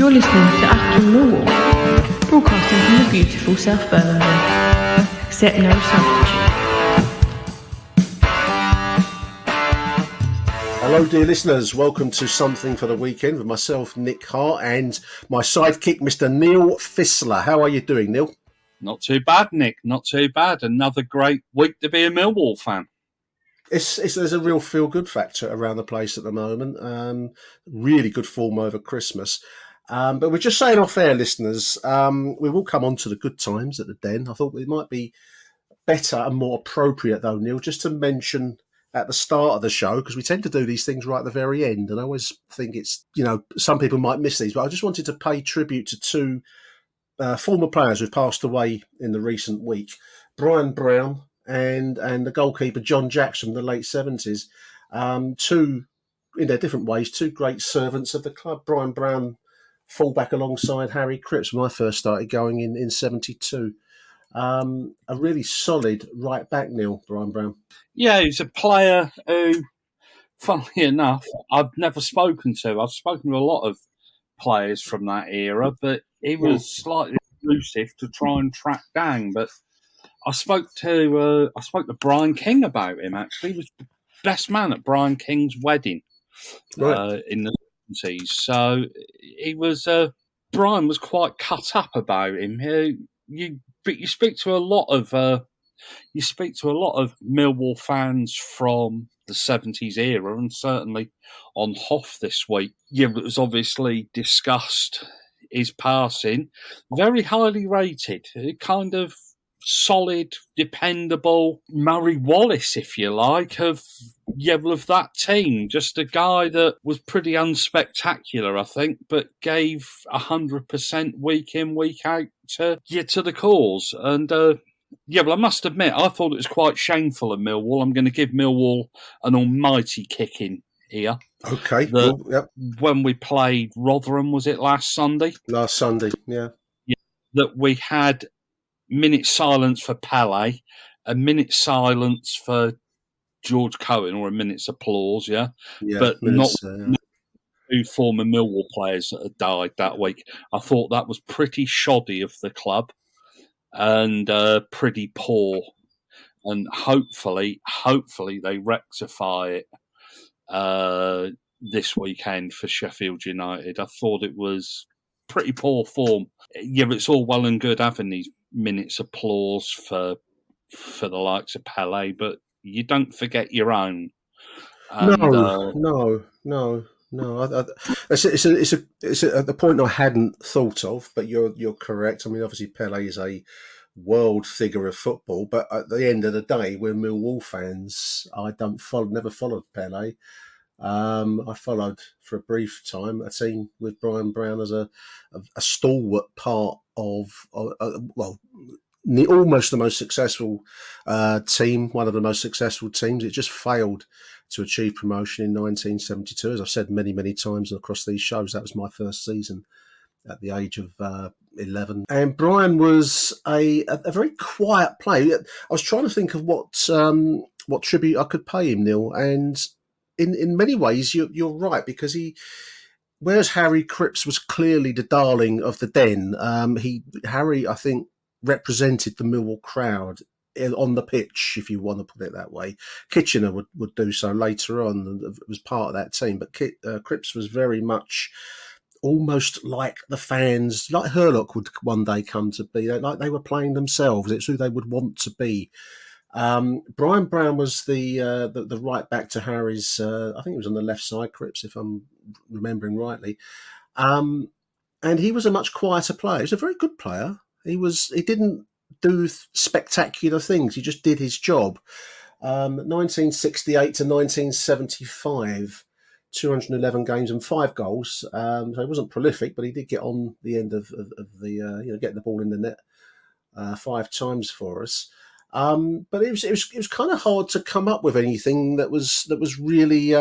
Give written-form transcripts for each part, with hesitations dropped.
You're listening to AchtungMillwall, broadcasting from the beautiful South Birmingham. Accept no substitute. Hello, dear listeners. Welcome to Something for the Weekend with myself, Nick Hart, and my sidekick, Mr. Neil Fissler. How are you doing, Neil? Not too bad, Nick. Not too bad. Another great week to be a Millwall fan. There's a real feel-good factor around the place at the moment. Really good form over Christmas. But we're just saying off air, listeners, we will come on to the good times at the Den. I thought it might be better and more appropriate, though, Neil, just to mention at the start of the show, because we tend to do these things right at the very end. And I always think it's, some people might miss these, but I just wanted to pay tribute to two former players who've passed away in the recent week. Brian Brown and the goalkeeper John Jackson, the late 70s. Two, in their different ways, two great servants of the club. Brian Brown, fullback alongside Harry Cripps when I first started going in 72. A really solid right back, Neil, Brian Brown. Yeah, he's a player who, funnily enough, I've never spoken to. I've spoken to a lot of players from that era, but he was slightly elusive to try and track down. But I spoke to Brian King about him, actually. He was the best man at Brian King's wedding in the 70s. So he was. Brian was quite cut up about him. But you speak to a lot of Millwall fans from the 70s era, and certainly on Hoff this week. Yeah, it was obviously discussed his passing. Very highly rated, kind of solid, dependable Murray Wallace, if you like, of that team. Just a guy that was pretty unspectacular, I think, but gave 100% week in, week out to the cause. And I must admit, I thought it was quite shameful of Millwall. I'm going to give Millwall an almighty kicking here. Okay. When we played Rotherham, was it last Sunday? Last Sunday, yeah. That we had minute silence for Pele, a minute silence for George Cohen, or a minute's applause, but minutes, not two former Millwall players that had died that week. I thought that was pretty shoddy of the club and pretty poor. And hopefully they rectify it this weekend for Sheffield United. I thought it was pretty poor form. Yeah, it's all well and good having these minutes applause for the likes of Pele, but you don't forget your own. And, No. It's the point I hadn't thought of, but you're correct. I mean, obviously Pele is a world figure of football, but at the end of the day, we're Millwall fans. I never followed Pele. I followed for a brief time a team with Brian Brown as a stalwart part of almost the most successful team, one of the most successful teams. It just failed to achieve promotion in 1972. As I've said many, many times across these shows, that was my first season at the age of 11. And Brian was a very quiet player. I was trying to think of what tribute I could pay him, Neil, and in many ways, you're right, because whereas Harry Cripps was clearly the darling of the Den, Harry, I think, represented the Millwall crowd on the pitch, if you want to put it that way. Kitchener would do so later on, and was part of that team. But Cripps was very much almost like the fans, like Hurlock would one day come to be, like they were playing themselves. It's who they would want to be. Brian Brown was the right back to Harry's. I think it was on the left side, Cripps, if I'm remembering rightly. And he was a much quieter player. He was a very good player. He didn't do spectacular things. He just did his job. 1968 to 1975, 211 games and 5 goals. So he wasn't prolific, but he did get on the end of the getting the ball in the net 5 times for us. But it was kind of hard to come up with anything that was really.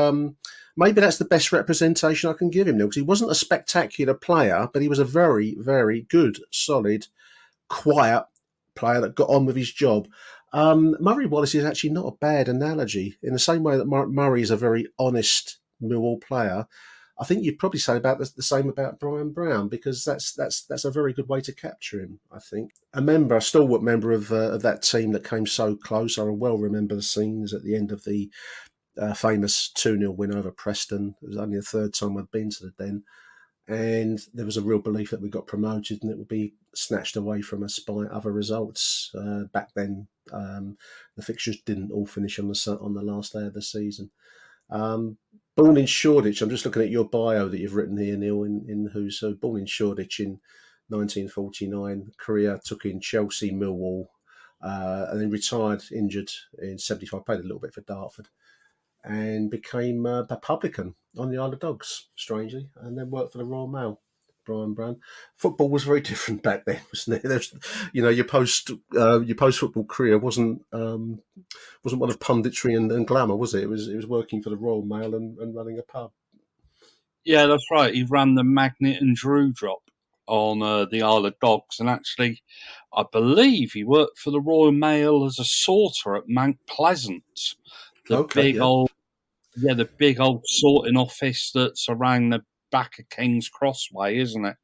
Maybe that's the best representation I can give him, Neil, because he wasn't a spectacular player, but he was a very, very good, solid, quiet player that got on with his job. Murray Wallace is actually not a bad analogy. In the same way that Murray is a very honest Millwall player, I think you'd probably say about the same about Brian Brown, because that's a very good way to capture him. I think a stalwart member of that team that came so close. I well remember the scenes at the end of the famous 2-0 win over Preston. It was only the third time I'd been to the Den, and there was a real belief that we got promoted and it would be snatched away from us by other results. Back then, the fixtures didn't all finish on the last day of the season. Born in Shoreditch, I'm just looking at your bio that you've written here, Neil, in Who's Who. Born in Shoreditch in 1949, career took in Chelsea, Millwall, and then retired injured in 75. Played a little bit for Dartford, and became a publican on the Isle of Dogs, strangely, and then worked for the Royal Mail. Brian Brown. Football was very different back then, wasn't it? There's, your post football career wasn't one of punditry and glamour, was it? It was working for the Royal Mail and running a pub. Yeah, that's right. He ran the Magnet and Drew drop on the Isle of Dogs, and actually, I believe he worked for the Royal Mail as a sorter at Mount Pleasant, the big old sorting office that's around the back of King's Crossway, isn't it?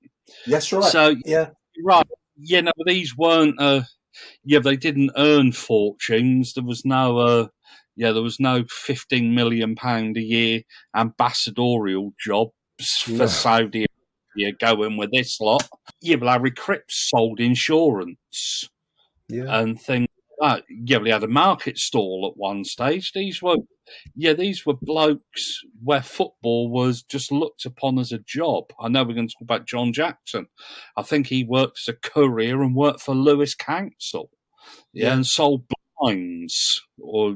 That's right. So yeah, right. Yeah, no, these weren't. They didn't earn fortunes. There was no. There was no £15 million a year ambassadorial jobs for Saudi Arabia going with this lot. Yeah, but Larry Cripps sold insurance and things like that. Yeah, we had a market stall at one stage. These were blokes where football was just looked upon as a job. I know we're going to talk about John Jackson. I think he worked as a courier and worked for Lewis Council. And sold blinds or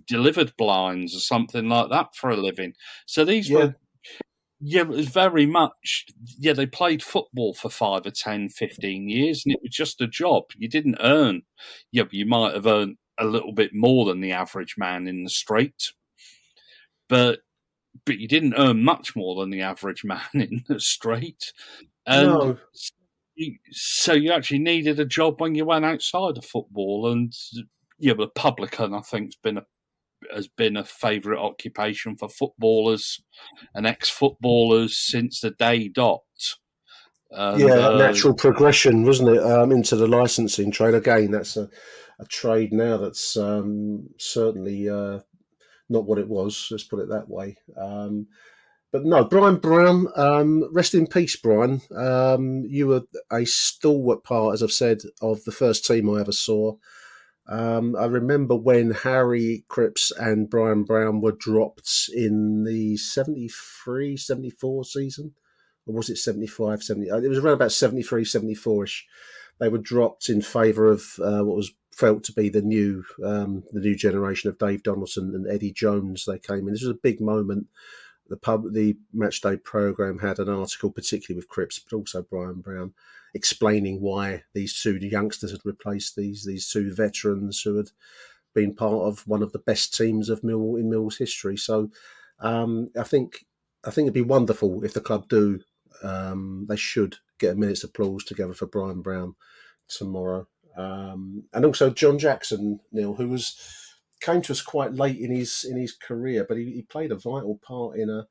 delivered blinds or something like that for a living. So these were, it was very much, they played football for 5 or 10, 15 years, and it was just a job. You didn't earn, you might have earned a little bit more than the average man in the street, but you didn't earn much more than the average man in the street. And so you actually needed a job when you went outside of football, and the publican, I think, has been a favourite occupation for footballers and ex-footballers since the day dot. Natural progression, wasn't it, into the licensing trade? Again, that's a trade now that's certainly not what it was. Let's put it that way. But no, Brian Brown, rest in peace, Brian. You were a stalwart part, as I've said, of the first team I ever saw. I remember when Harry Cripps and Brian Brown were dropped in the 73, 74 season. Or was it 75, 70? It was around about 73, 74-ish. They were dropped in favour of what was felt to be the new generation of Dave Donaldson and Eddie Jones. They came in. This was a big moment. The Matchday programme had an article, particularly with Cripps, but also Brian Brown, explaining why these two youngsters had replaced these two veterans who had been part of one of the best teams of Millwall in Millwall's history. So I think it'd be wonderful if the club do. They should get a minute's applause together for Brian Brown tomorrow, and also John Jackson, Neil, who came to us quite late in his career, but he played a vital part in a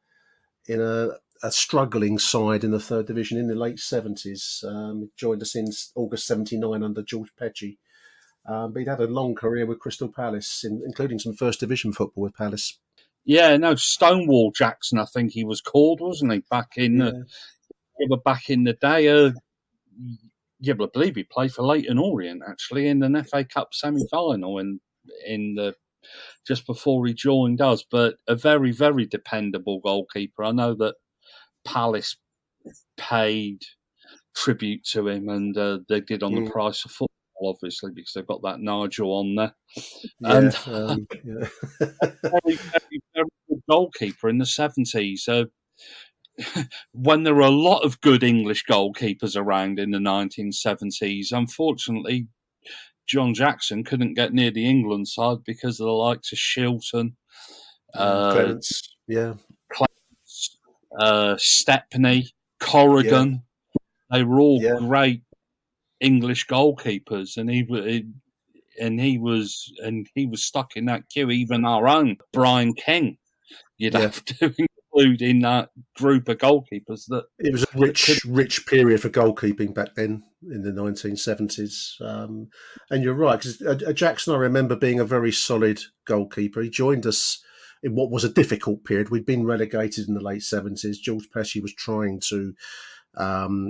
struggling side in the third division in the late 70s. Joined us in August 79 under George Pecci. But he'd had a long career with Crystal Palace, including some first division football with Palace. Yeah, no, Stonewall Jackson, I think he was called, wasn't he? Back in the day. But I believe he played for Leyton Orient actually in an FA Cup semi-final in the just before he joined us. But a very, very dependable goalkeeper. I know that Palace paid tribute to him, and they did on the price of football, obviously, because they've got that Nigel on there. And very, very, very good goalkeeper in the 70s. When there were a lot of good English goalkeepers around in the 1970s, unfortunately, John Jackson couldn't get near the England side because of the likes of Shilton, Clarence, Stepney, Corrigan. They were all great English goalkeepers, and he was stuck in that queue. Even our own Brian King, you'd have to include in that group of goalkeepers that it was a rich period for goalkeeping back then in the 1970s. And you're right, because Jackson, I remember, being a very solid goalkeeper. He joined us in what was a difficult period. We'd been relegated in the late 70s. George Pesci was trying to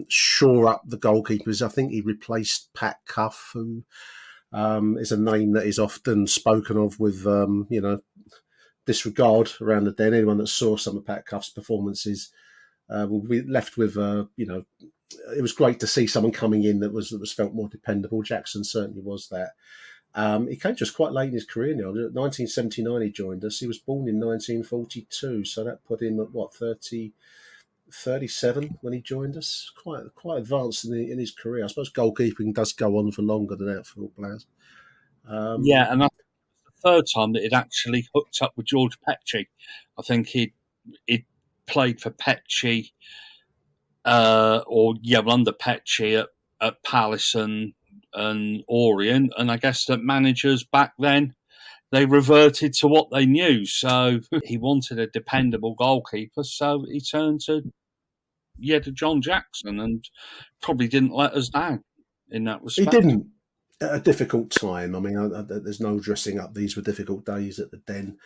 shore up the goalkeepers. I think he replaced Pat Cuff, who is a name that is often spoken of with, disregard around the den. Anyone that saw some of Pat Cuff's performances will be left with, it was great to see someone coming in that was felt more dependable. Jackson certainly was that. He came to us quite late in his career now. 1979 he joined us. He was born in 1942, so that put him at, 37 when he joined us. Quite advanced in his career. I suppose goalkeeping does go on for longer than outfield players. And that's the third time that he'd actually hooked up with George Pesci. I think he'd played for Pesci, under Pesci at Palace and Orient, and I guess that managers back then, they reverted to what they knew. So he wanted a dependable goalkeeper, so he turned to John Jackson, and probably didn't let us down in that respect. He didn't. At a difficult time. I mean, there's no dressing up. These were difficult days at the Den.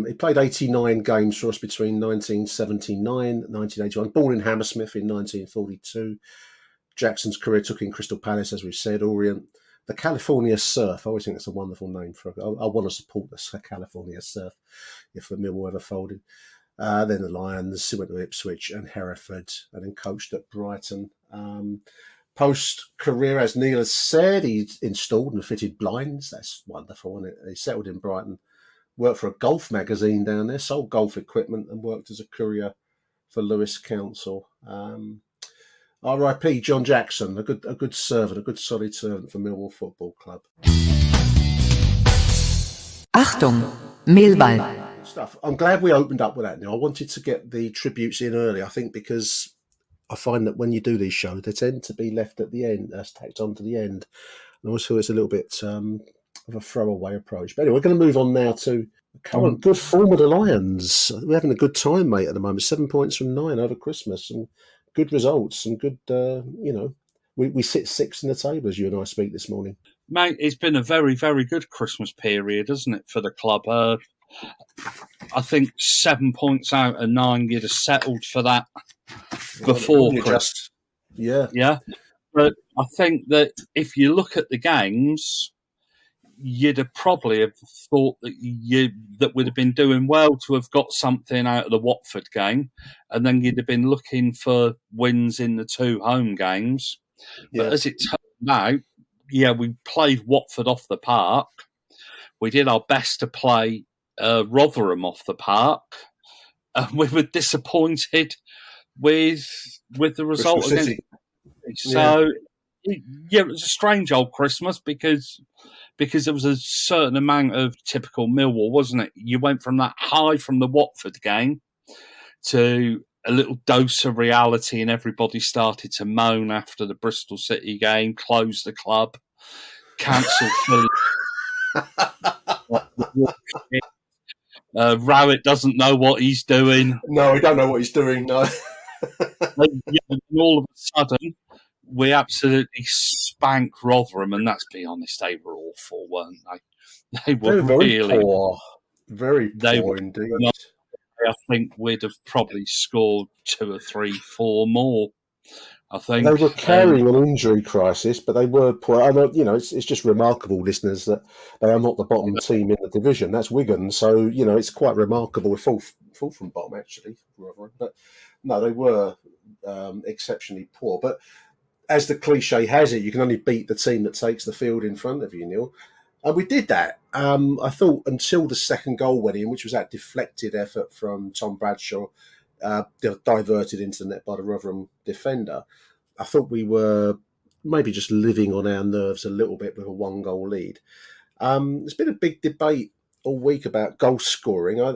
He played 89 games for us between 1979 and 1981. Born in Hammersmith in 1942. Jackson's career took in Crystal Palace, as we've said, Orient. The California Surf. I always think that's a wonderful name for it. I want to support the California Surf if the Millwall ever folded. Then the Lions, he went to Ipswich and Hereford, and then coached at Brighton. Post-career, as Neil has said, he installed and fitted blinds. That's wonderful, isn't it? He settled in Brighton, worked for a golf magazine down there, sold golf equipment, and worked as a courier for Lewis Council. R.I.P. John Jackson, a good servant, a good solid servant for Millwall Football Club. Achtung, Millwall. Stuff. I'm glad we opened up with that now. I wanted to get the tributes in early, I think, because I find that when you do these shows, they tend to be left at the end, tacked on to the end. I always feel it's a little bit of a throwaway approach. But anyway, we're going to move on now to current good form of the Lions. We're having a good time, mate, at the moment. 7 points from 9 over Christmas. Some good results. Some good, we sit sixth in the table as you and I speak this morning. Mate, it's been a very, very good Christmas period, hasn't it, for the club? I think 7 points out of 9, you'd have settled for that before Christmas. Yeah. But I think that if you look at the games, you'd have probably have thought that would have been doing well to have got something out of the Watford game, and then you'd have been looking for wins in the 2 home games. Yeah. But as it turned out, we played Watford off the park. We did our best to play Rotherham off the park, and we were disappointed with the result against. So it was a strange old Christmas because there was a certain amount of typical Millwall, wasn't it? You went from that high from the Watford game to a little dose of reality, and everybody started to moan after the Bristol City game, close the club, cancel Philly. Rowett doesn't know what he's doing. No, we don't know what he's doing, no. And all of a sudden, we absolutely spank Rotherham, and let's be honest, they were awful, weren't they? They were very really poor. Very poor indeed. I think we'd have probably scored 2 or 3, 4 more. I think they were carrying an injury crisis, but they were poor. I know, it's just remarkable, listeners, that they are not the bottom team in the division. That's Wigan, so it's quite remarkable. We're full from bottom actually, but no, they were exceptionally poor. But as the cliche has it, you can only beat the team that takes the field in front of you, Neil. And we did that. I thought until the second goal went in, which was that deflected effort from Tom Bradshaw, diverted into the net by the Rotherham defender. I thought we were maybe just living on our nerves a little bit with a 1-goal lead. There's been a big debate all week about goal scoring. I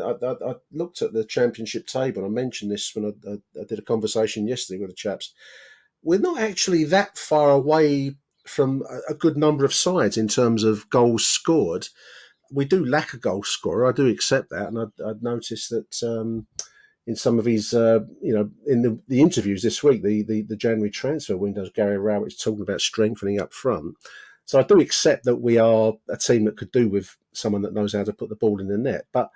looked at the championship table, and I mentioned this when I did a conversation yesterday with the chaps. We're not actually that far away from a good number of sides in terms of goals scored. We do lack a goal scorer. I do accept that, and I'd noticed that in some of his, in the interviews this week, the January transfer windows, Gary Rowett's talking about strengthening up front. So I do accept that we are a team that could do with someone that knows how to put the ball in the net, but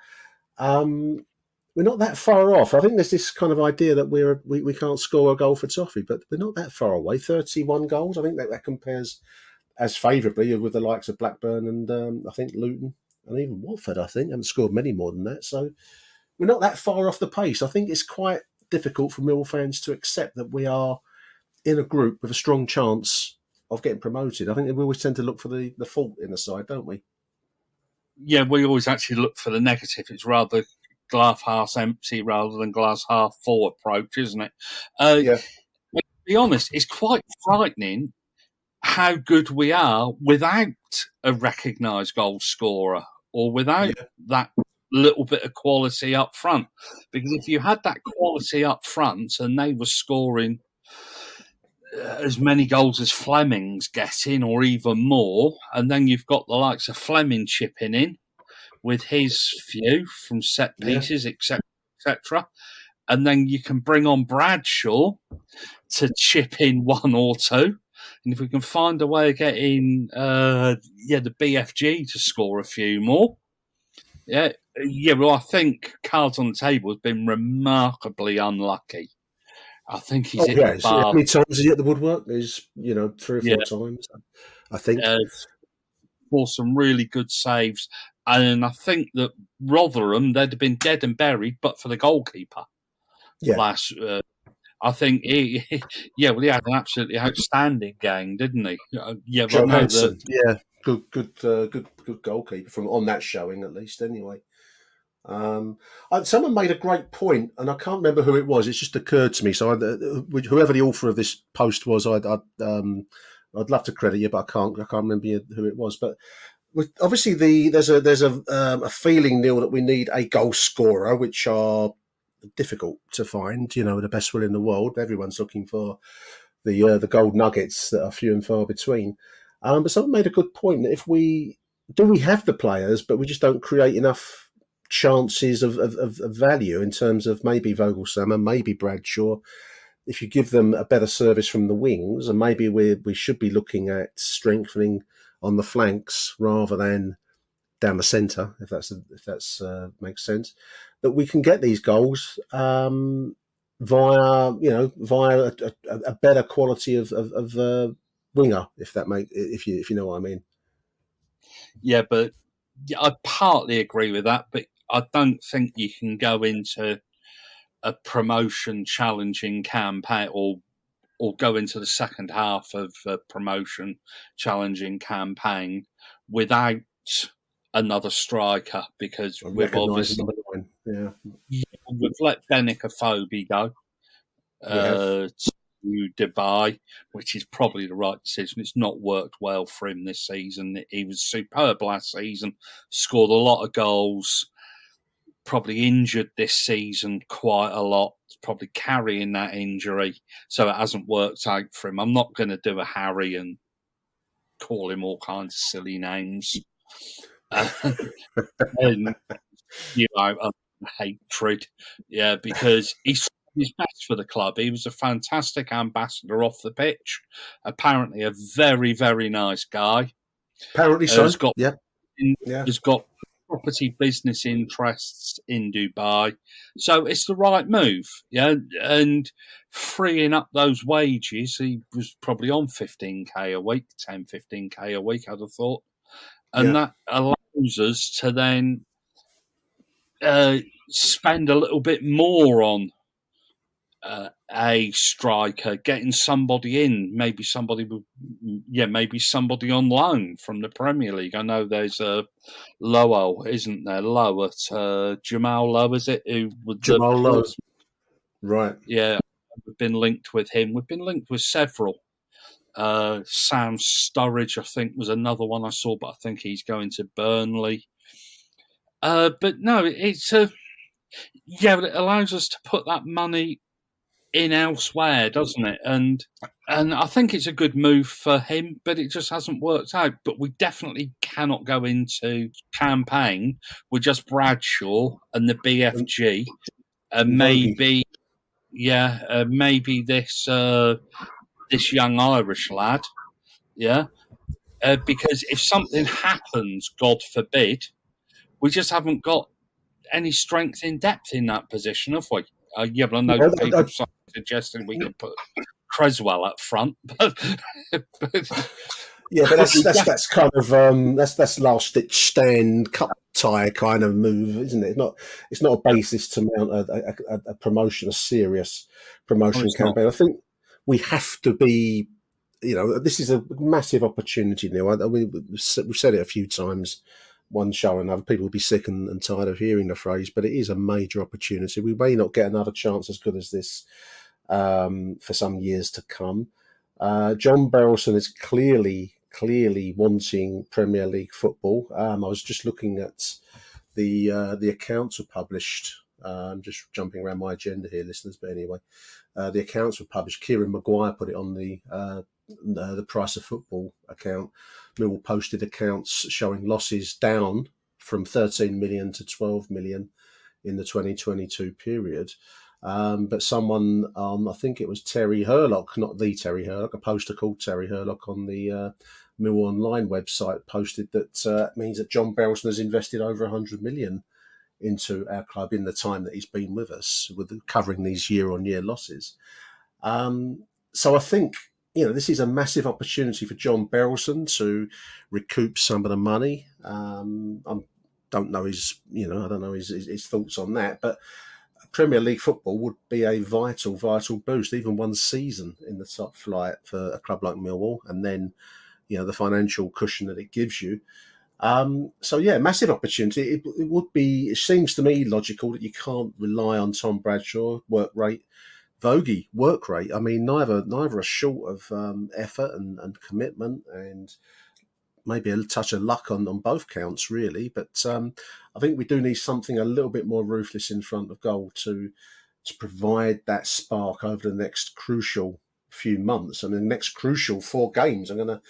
we're not that far off. I think there's this kind of idea that we can't score a goal for toffee, but we're not that far away. 31 goals, I think that compares as favourably with the likes of Blackburn and I think Luton and even Watford. I think haven't scored many more than that, so we're not that far off the pace. I think it's quite difficult for Millwall fans to accept that we are in a group with a strong chance of getting promoted. I think we always tend to look for the fault in the side, don't we? Yeah, we always actually look for the negative. It's rather glass half empty rather than glass half full approach, isn't it? Yeah. To be honest, it's quite frightening how good we are without a recognised goal scorer or without that little bit of quality up front. Because if you had that quality up front and they were scoring as many goals as Fleming's getting or even more, and then you've got the likes of Fleming chipping in with his few from set pieces, etc. And then you can bring on Bradshaw to chip in one or two. And if we can find a way of getting the BFG to score a few more, well, I think cards on the table has been remarkably unlucky. I think he's hit the bar. How many times is he at the woodwork? Is 3 or 4 times, I think. For some really good saves. And I think that Rotherham, they'd have been dead and buried, but for the goalkeeper. I think he had an absolutely outstanding game, didn't he? Joe Hansen, good goalkeeper from on that showing at least. Anyway, someone made a great point, and I can't remember who it was. It's just occurred to me. So whoever the author of this post was, I'd love to credit you, but I can't remember who it was. But obviously, there's a feeling, Neil, that we need a goal scorer, which are difficult to find. The best will in the world. Everyone's looking for the gold nuggets that are few and far between. But someone made a good point that we have the players, but we just don't create enough chances of value in terms of maybe Vogelsammer, maybe Bradshaw. If you give them a better service from the wings, and maybe we should be looking at strengthening on the flanks rather than down the centre, if that's makes sense, that we can get these goals via a better quality of winger, if you know what I mean. Yeah, but I partly agree with that, but I don't think you can go into a promotion challenging campaign or go into the second half of a promotion challenging campaign without another striker, because we've obviously we've let Benik Afobe go to Dubai, which is probably the right decision. It's not worked well for him this season. He was superb last season, scored a lot of goals, probably injured this season quite a lot, probably carrying that injury, so it hasn't worked out for him. I'm not going to do a Harry and call him all kinds of silly names. And, hatred, because he's best for the club. He was a fantastic ambassador off the pitch. Apparently, a very, very nice guy. Apparently, so. Has got property business interests in Dubai, so it's the right move. And freeing up those wages, he was probably on 15k a week, 15k a week, I'd have thought, and that allows us to then spend a little bit more on a striker, getting somebody in, maybe somebody on loan from the Premier League. I know there's a Lowe, isn't there? Lowe at Jamal Lowe, is it? Jamal Lowe, right? Yeah, we've been linked with him. We've been linked with several. Sam Sturridge, I think, was another one I saw, but I think he's going to Burnley. But no, it allows us to put that money in elsewhere, doesn't it? And I think it's a good move for him, but it just hasn't worked out. But we definitely cannot go into campaign with just Bradshaw and the BFG maybe this young Irish lad, because if something happens, God forbid, we just haven't got any strength in depth in that position, have we? But I know people suggesting we can put Creswell up front, but yeah, but that's kind of that's last ditch stand cup tie kind of move, isn't it? It's not a basis to mount a promotion, a serious promotion campaign. I think we have to be, this is a massive opportunity now. We've said it a few times, one show or another. People will be sick and tired of hearing the phrase, but it is a major opportunity. We may not get another chance as good as this for some years to come. John Berylson is clearly wanting Premier League football. I was just looking at the accounts were published. I'm just jumping around my agenda here, listeners, but anyway, the accounts were published. Kieran Maguire put it on the Price of Football account. Millwall posted accounts showing losses down from 13 million to 12 million in the 2022 period. But someone, I think it was Terry Hurlock, not the Terry Hurlock, a poster called Terry Hurlock on the Millwall Online website, posted that means that John Berylson has invested over 100 million into our club in the time that he's been with us, with covering these year-on-year losses. So I think, this is a massive opportunity for John Berylson to recoup some of the money. I don't know his thoughts on that, but Premier League football would be a vital boost, even one season in the top flight for a club like Millwall, and then, the financial cushion that it gives you. Massive opportunity. It seems to me logical that you can't rely on Tom Bradshaw work rate. I mean, neither are short of effort and commitment, and maybe a touch of luck on both counts, really. But I think we do need something a little bit more ruthless in front of goal to provide that spark over the next crucial few months. I mean, the next crucial 4 games. I'm going to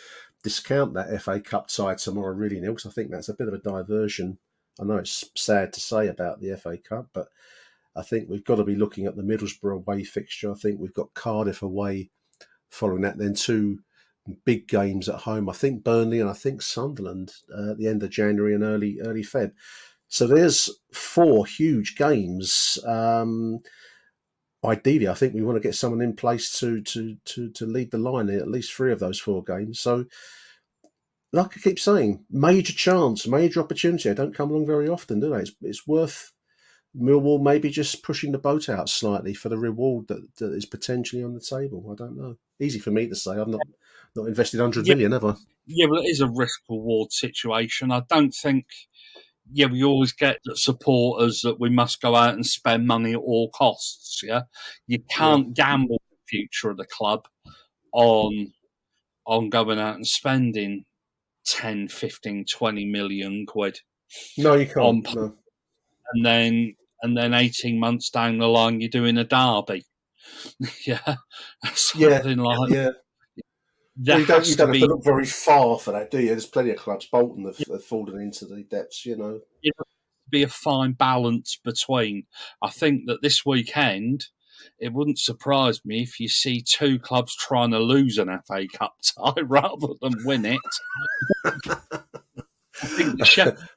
discount that FA Cup tie tomorrow, really, Neil, because I think that's a bit of a diversion. I know it's sad to say about the FA Cup, but I think we've got to be looking at the Middlesbrough away fixture. I think we've got Cardiff away following that, then 2 big games at home. I think Burnley and I think Sunderland at the end of January and early Feb. So there's 4 huge games. Ideally, I think we want to get someone in place to lead the line in at least 3 of those 4 games. So, like I keep saying, major chance, major opportunity. They don't come along very often, do they? It's worth Millwall maybe just pushing the boat out slightly for the reward that is potentially on the table. I don't know. Easy for me to say. I've not invested 100 million, have I? Yeah, well, it is a risk-reward situation. I don't think... Yeah, we always get supporters that we must go out and spend money at all costs, yeah? You can't gamble the future of the club on going out and spending 10, 15, 20 million quid. No, you can't. No. And then 18 months down the line, you're doing a derby. Something like that. Yeah. You don't have to look very far for that, do you? There's plenty of clubs. Bolton have fallen into the depths, It has to be a fine balance between. I think that this weekend, it wouldn't surprise me if you see 2 clubs trying to lose an FA Cup tie rather than win it. I think the Sheffield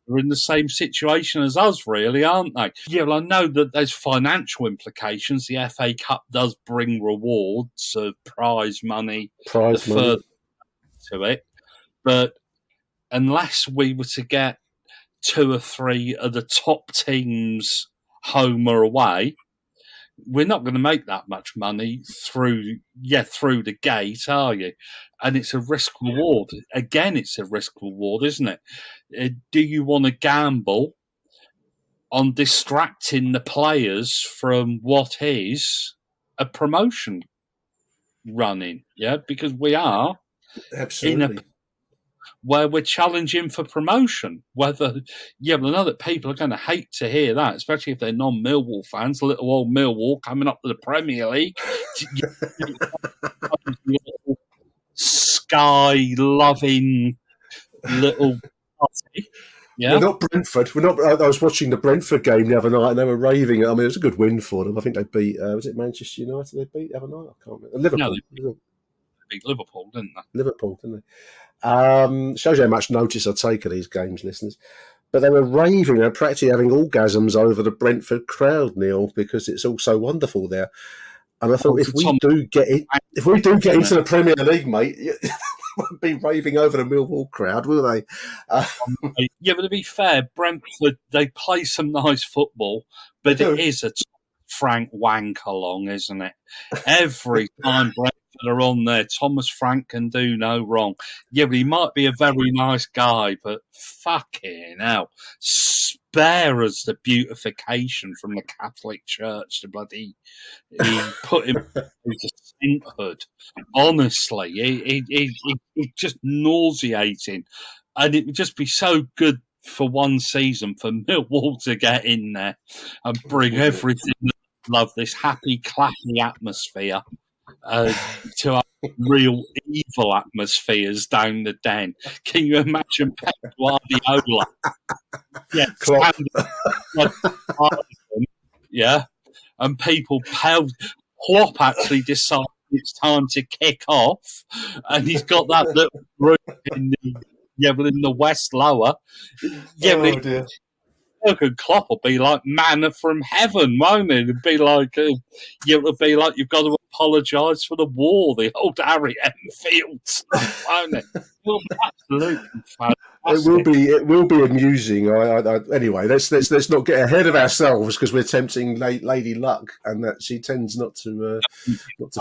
are in the same situation as us, really, aren't they? Yeah, well, I know that there's financial implications. The FA Cup does bring rewards of prize money to it. But unless we were to get 2 or 3 of the top teams home or away, we're not going to make that much money through the gate, are you? And it's a risk reward. Again, it's a risk reward, isn't it? Do you want to gamble on distracting the players from what is a promotion running? Yeah, because we are absolutely where we're challenging for promotion. I know that people are going to hate to hear that, especially if they're non-Millwall fans. Little old Millwall coming up to the Premier League. Sky-loving little party. Yeah, we're not Brentford. We're not. I was watching the Brentford game the other night, and they were raving. I mean, it was a good win for them. I think they beat. Was it Manchester United? They beat the other night. I can't remember. Liverpool. no, they beat Liverpool, didn't they? Liverpool, didn't they? Shows you how much notice I take of these games, listeners. But they were raving. They're practically having orgasms over the Brentford crowd, Neil, because it's all so wonderful there. And I thought, if we do get into the Premier League, mate, they won't be raving over the Millwall crowd, will they? Yeah, but to be fair, Brentford, they play some nice football, but it is a Frank wank along, isn't it? Every time Brentford are on there, Thomas Frank can do no wrong. Yeah, but he might be a very nice guy, but fucking hell, spare us the beautification from the Catholic Church to bloody he put him into sainthood. Honestly, he just nauseating, and it would just be so good for one season for Millwall to get in there and bring everything. Love this happy, clappy atmosphere to our real evil atmospheres down the den. Can you imagine Pep Guardiola? Yeah, yeah, and people Klopp actually decided it's time to kick off, and he's got that little group in the West Lower. Yeah, dear. Jurgen Klopp will be like manna from heaven, won't it? It'll be like it'll be like you've got to apologise for the war, the old Harry Enfield stuff, won't it? It'll be absolutely fantastic. It will be amusing. Anyway, let's not get ahead of ourselves because we're tempting Lady Luck, and that she tends not to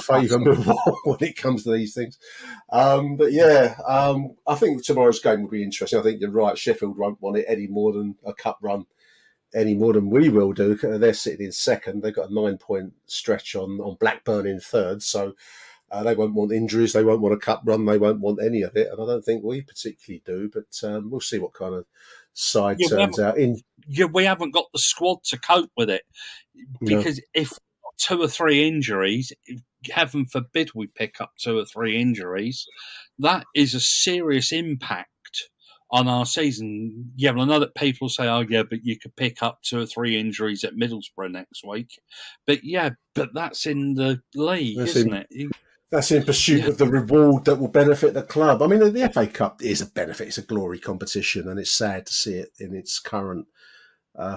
favour Millwall when it comes to these things. But yeah, I think tomorrow's game will be interesting. I think you're right. Sheffield won't want it any more than a cup run, any more than we will do. They're sitting in second. They've got a 9-point stretch on Blackburn in third, so. They won't want injuries. They won't want a cup run. They won't want any of it. And I don't think we particularly do. But we'll see what kind of side turns out. We haven't got the squad to cope with it. Because if 2 or 3 injuries, heaven forbid we pick up 2 or 3 injuries, that is a serious impact on our season. Yeah, well, I know that people say, oh, yeah, but you could pick up 2 or 3 injuries at Middlesbrough next week. But that's in the league, isn't it? That's in pursuit of the reward that will benefit the club. I mean, the FA Cup is a benefit. It's a glory competition, and it's sad to see it in its current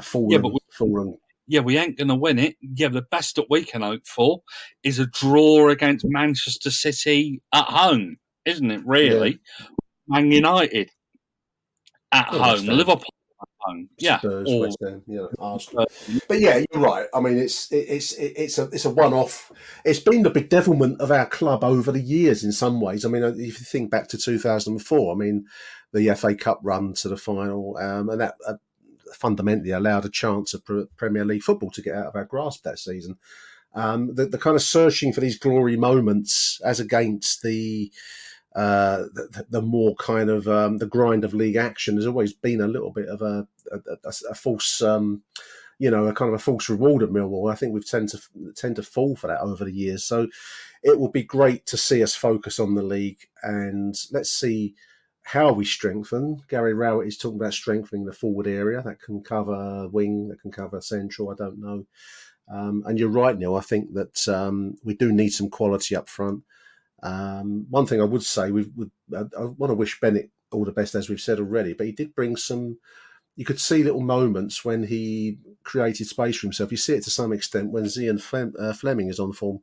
fallen. Yeah, we ain't going to win it. Yeah, the best that we can hope for is a draw against Manchester City at home, isn't it, really? Yeah. Man United at home, Liverpool at home. Yeah. Spurs, West Ham, Arsenal. But yeah, you're right. I mean, it's a one-off. It's been the bedevilment of our club over the years in some ways. I mean, if you think back to 2004, I mean, the FA Cup run to the final, and that fundamentally allowed a chance of Premier League football to get out of our grasp that season. The kind of searching for these glory moments as against the more kind of the grind of league action has always been a little bit of a false, a kind of a false reward at Millwall. I think we've tend to fall for that over the years. So it will be great to see us focus on the league, and let's see how we strengthen. Gary Rowett is talking about strengthening the forward area. That can cover wing, that can cover central. I don't know. And you're right, Neil. I think that we do need some quality up front. One thing I would say, I want to wish Bennett all the best, as we've said already, but he did bring some, you could see little moments when he created space for himself. You see it to some extent when Zian Fleming is on form.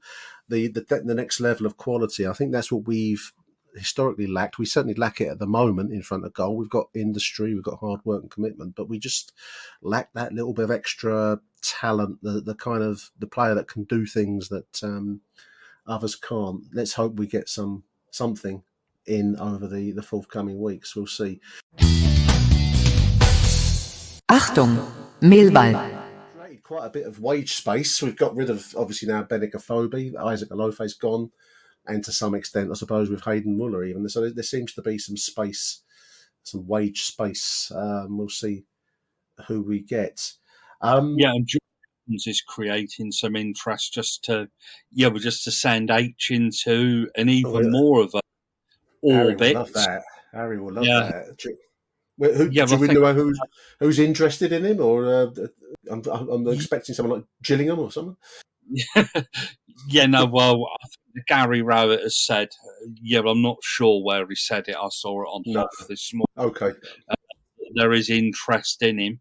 The next level of quality, I think that's what we've historically lacked. We certainly lack it at the moment in front of goal. We've got industry, we've got hard work and commitment, but we just lack that little bit of extra talent, the kind of the player that can do things that others can't. Let's hope we get something in over the forthcoming weeks. We'll see. Achtung, Millwall. Created quite a bit of wage space. We've got rid of, obviously, now Benik Afobe. Isaac Alofe's gone. And to some extent, I suppose, with Hayden Muller even. So there seems to be some space, some wage space. We'll see who we get. And Jones is creating some interest just to send H into an even more of a orbit. Harry will love that. Do we know who's interested in him, or I'm expecting someone like Gillingham or something? Well, I think Gary Rowett has said, I'm not sure where he said it. I saw it on Hoff this morning. Okay. There is interest in him.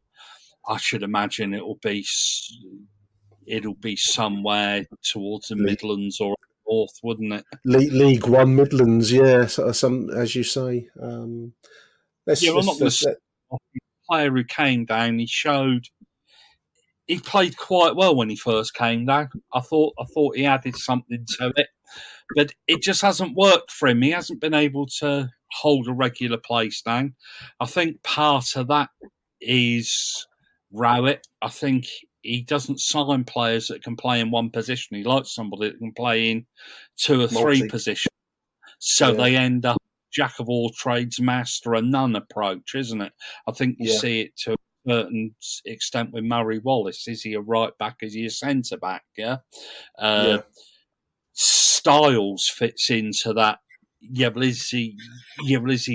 I should imagine it'll be somewhere towards the Midlands or North, wouldn't it? League One Midlands, yeah. Some, as you say. I'm not going to say the player who came down. He played quite well when he first came down. I thought he added something to it, but it just hasn't worked for him. He hasn't been able to hold a regular place down. I think part of that is Rowett. I think he doesn't sign players that can play in one position. He likes somebody that can play in 2 or 3 positions. So they end up jack of all trades, master of none approach, isn't it? I think you see it to a certain extent with Murray Wallace. Is he a right back? Is he a centre back? Styles fits into that. But is he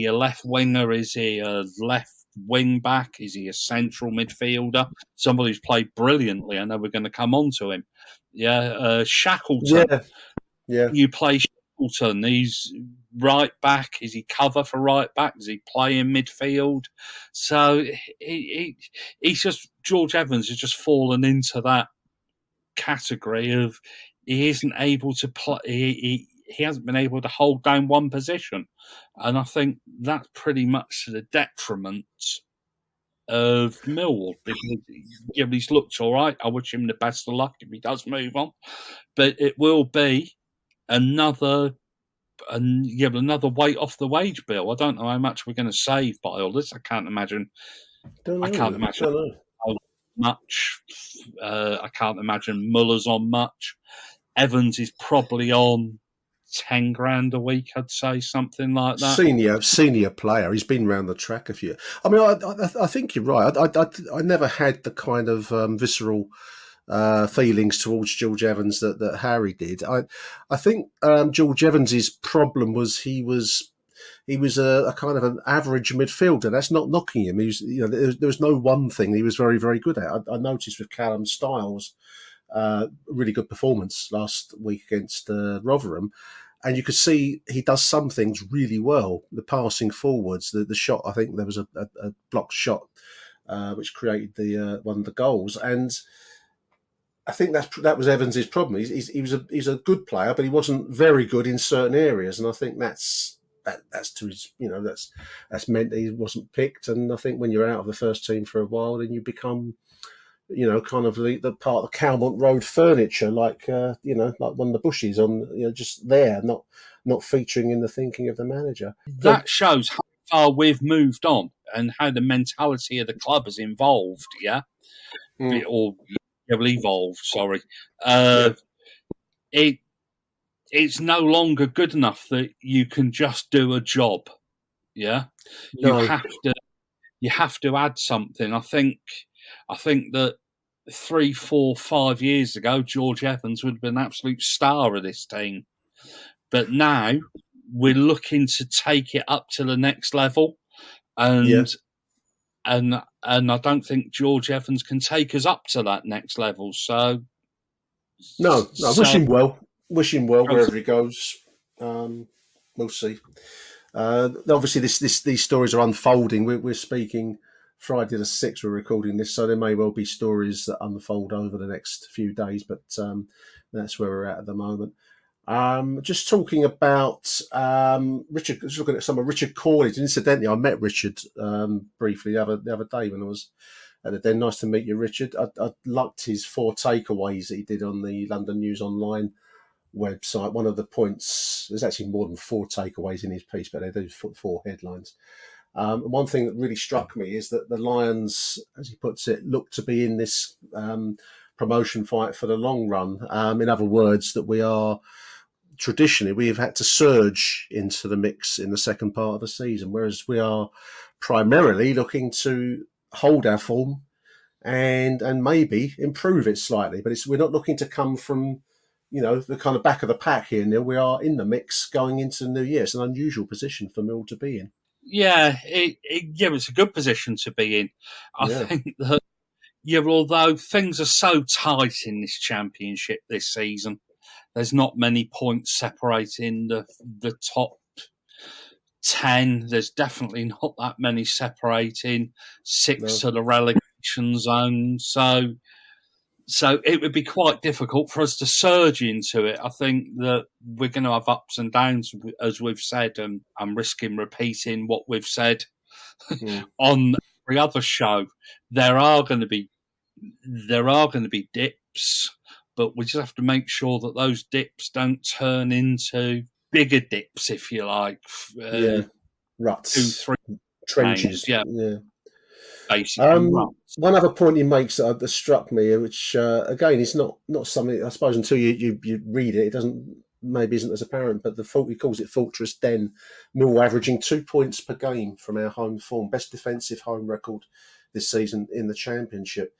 a left winger? Is he a left wing back? Is he a central midfielder? Somebody who's played brilliantly. I know we're going to come on to him. Shackleton. You play Shackleton. He's right back. Is he cover for right back? Does he play in midfield? So he's just, George Evans has just fallen into that category of he isn't able to play. He hasn't been able to hold down one position. And I think that's pretty much to the detriment of Millwall, because he's looked all right. I wish him the best of luck if he does move on. But it will be another weight off the wage bill. I don't know how much we're going to save by all this. I can't imagine how much. I can't imagine Muller's on much. Evans is probably on 10 grand a week, I'd say, something like that. Senior player. He's been around the track a few. I mean, I think you're right. I never had the kind of visceral feelings towards George Evans that Harry did. I think George Evans's problem was he was a kind of an average midfielder. That's not knocking him. There was no one thing he was very, very good at. I noticed with Callum Styles, really good performance last week against Rotherham, and you could see he does some things really well. The passing forwards, the shot. I think there was a blocked shot which created the one of the goals, and I think that was Evans's problem. He's a good player, but he wasn't very good in certain areas, and I think that's to his, that's meant he wasn't picked. And I think when you're out of the first team for a while, then you become, kind of the part of the Calmont Road furniture, like one of the bushes on, just there, not featuring in the thinking of the manager. That shows how far we've moved on and how the mentality of the club has evolved. Evolved. Sorry, it's no longer good enough that you can just do a job. No. You have to add something. I think that 3, 4, 5 years ago, George Evans would have been an absolute star of this team. But now we're looking to take it up to the next level. And I don't think George Evans can take us up to that next level. So no, wish him well. Wish him well wherever he goes. We'll see. Obviously, these stories are unfolding. We're speaking Friday the 6th. We're recording this, so there may well be stories that unfold over the next few days. But that's where we're at the moment. Just talking about Richard. Just looking at some of Richard Corley's. Incidentally, I met Richard briefly the other day when I was at the den. Nice to meet you, Richard. I liked his 4 takeaways that he did on the London News Online website. One of the points, there's actually more than 4 takeaways in his piece, but they do 4 headlines. One thing that really struck me is that the Lions, as he puts it, look to be in this promotion fight for the long run. In other words, that traditionally we have had to surge into the mix in the second part of the season, whereas we are primarily looking to hold our form and maybe improve it slightly. But we're not looking to come from, the kind of back of the pack here, Neil. We are in the mix going into the new year. It's an unusual position for Mill to be in. Yeah, it's a good position to be in. I think that, although things are so tight in this championship this season, there's not many points separating the top 10. There's definitely not that many separating 6 to the relegation zone. So it would be quite difficult for us to surge into it. I think that we're going to have ups and downs, as we've said, and I'm risking repeating what we've said on every other show. There are going to be dips, but we just have to make sure that those dips don't turn into bigger dips, if you like. Ruts, 2, 3 trenches. Basically, ruts. One other point he makes that struck me, which again is not something, I suppose, until you read it, isn't as apparent. But he calls it Fortress Den. Millwall averaging 2 points per game from our home form, best defensive home record this season in the Championship.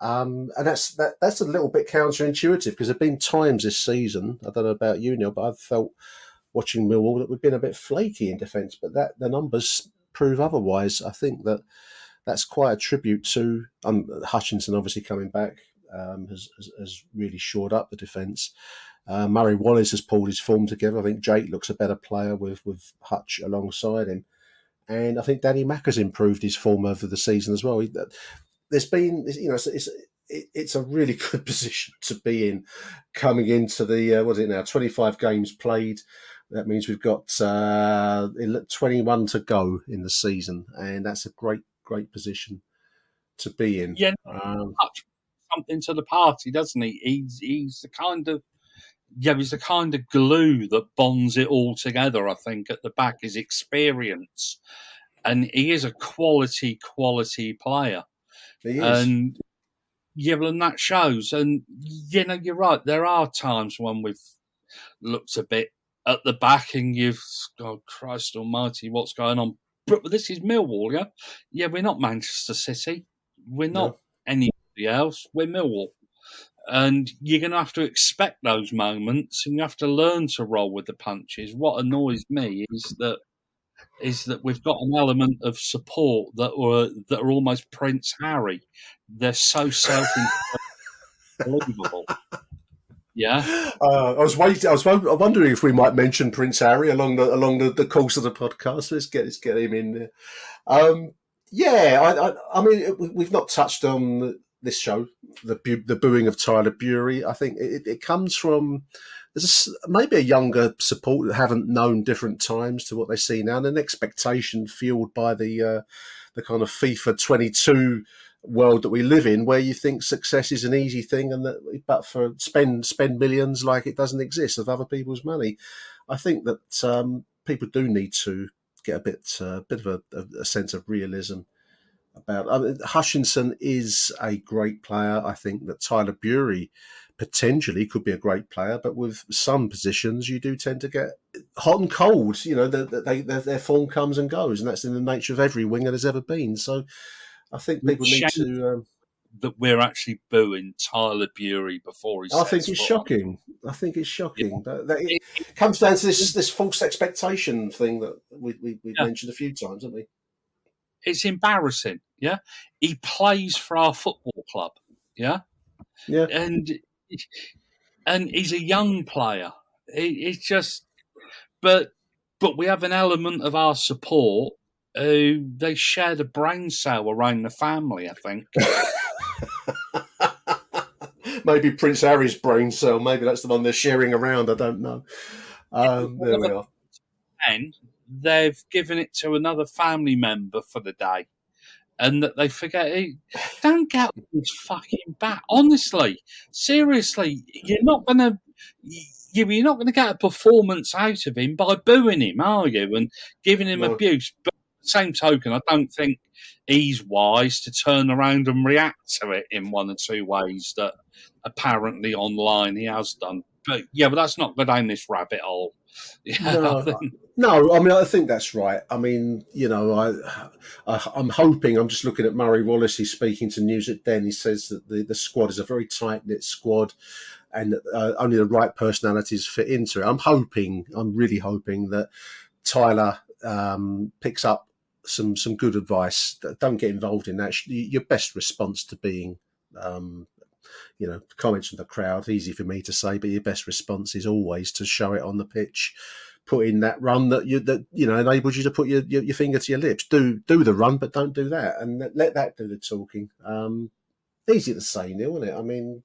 And that's a little bit counterintuitive, because there have been times this season, I don't know about you, Neil, but I've felt watching Millwall that we've been a bit flaky in defence, but the numbers prove otherwise. I think that's quite a tribute to Hutchinson obviously coming back, has really shored up the defence. Murray Wallace has pulled his form together. I think Jake looks a better player with Hutch alongside him. And I think Danny Mack has improved his form over the season as well. There's been, it's a really good position to be in coming into the, 25 games played. That means we've got 21 to go in the season. And that's a great position to be in. Yeah, something to the party, doesn't he? He's the kind of glue that bonds it all together. I think at the back is experience, and he is a quality player. He is. And and that shows. And you're right. There are times when we've looked a bit at the back, and Christ Almighty, what's going on? But this is Millwall, yeah? Yeah, we're not Manchester City. We're not anybody else. We're Millwall. And you're going to have to expect those moments, and you have to learn to roll with the punches. What annoys me is that we've got an element of support that are almost Prince Harry. They're so self-believable. Yeah, I was wondering if we might mention Prince Harry along the course of the podcast. Let's get him in there. I mean, we've not touched on this show the booing of Tyler Bury. I think it comes from maybe a younger support that haven't known different times to what they see now, and an expectation fueled by the kind of FIFA 22 world that we live in, where you think success is an easy thing, and but for spend millions like it doesn't exist of other people's money. I think that people do need to get a bit of a sense of realism about. Hutchinson is a great player. I think that Tyler Bury potentially could be a great player, but with some positions you do tend to get hot and cold. Their form comes and goes, and that's in the nature of every winger there's ever been. So I think people need to that we're actually booing Tyler Bury before he. I think it's shocking. Yeah. It comes down to this false expectation thing that we've mentioned a few times, haven't we? It's embarrassing. Yeah, he plays for our football club. Yeah, and he's a young player. It's just, but we have an element of our support. They share the brain cell around the family, I think. Maybe Prince Harry's brain cell. Maybe that's the one they're sharing around. I don't know. There we are. And they've given it to another family member for the day, and that they forget. Don't get on his fucking back. Honestly, seriously, you're not gonna get a performance out of him by booing him, are you? And giving him abuse. But same token, I don't think he's wise to turn around and react to it in one or two ways that apparently online he has done. But that's not go down this rabbit hole. No, I mean, I think that's right. I mean, I'm hoping, I'm just looking at Murray Wallace, he's speaking to News at Den. He says that the squad is a very tight-knit squad, and that only the right personalities fit into it. I'm really hoping that Tyler picks up some good advice. Don't get involved in that. Your best response to being, comments from the crowd, easy for me to say, but your best response is always to show it on the pitch. Put in that run that enables you to put your finger to your lips. Do the run, but don't do that, and let that do the talking. Easy to say, Neil, isn't it? I mean,